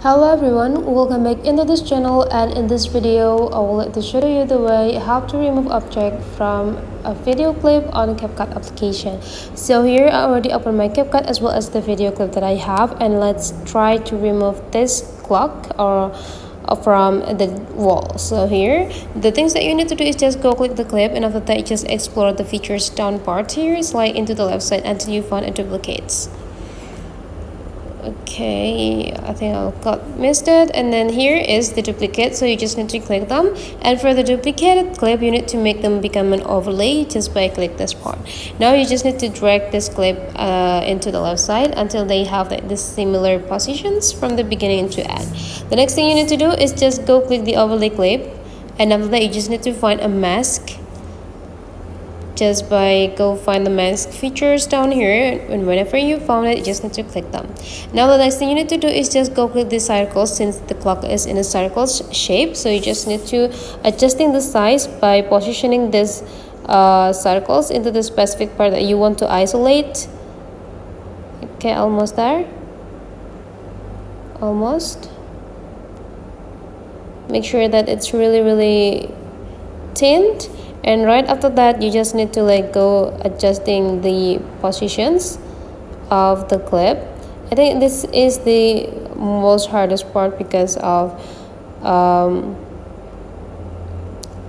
Hello everyone, welcome back into this channel, and in this video I would like to show you the way how to remove object from a video clip on CapCut application. So here I already opened my CapCut as well as the video clip that I have, and let's try to remove this clock or from the wall. So here the things that you need to do is just go click the clip, and after that you just explore the features down part here, slide into the left side until you find a duplicate. Okay, I think I got missed it, and then here is the duplicate, so you just need to click them. And for the duplicated clip, you need to make them become an overlay just by click this part. Now you just need to drag this clip into the left side until they have like this similar positions from the beginning to end. The next thing you need to do is just go click the overlay clip, and after that you just need to find a mask just by go find the mask features down here, and whenever you found it you just need to click them. Now the next thing you need to do is just go click the circles, since the clock is in a circle shape, so you just need to adjusting the size by positioning this circles into the specific part that you want to isolate. Okay, almost there, almost. Make sure that it's really thin. And right after that you just need to go adjusting the positions of the clip. I think this is the most hardest part because of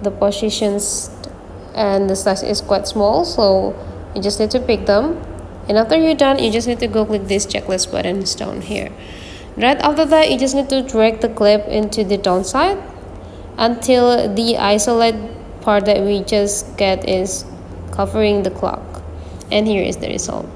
the positions, and the size is quite small, so you just need to pick them. And after you're done, you just need to go click this checklist buttons down here. Right after that you just need to drag the clip into the downside until the isolate part that we just get is covering the clock, and here is the result.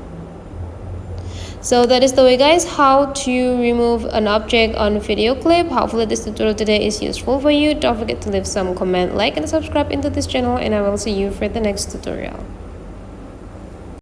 So that is the way, guys, how to remove an object on a video clip. Hopefully this tutorial today is useful for you. Don't forget to leave some comment, like, and subscribe into this channel, and I will see you for the next tutorial.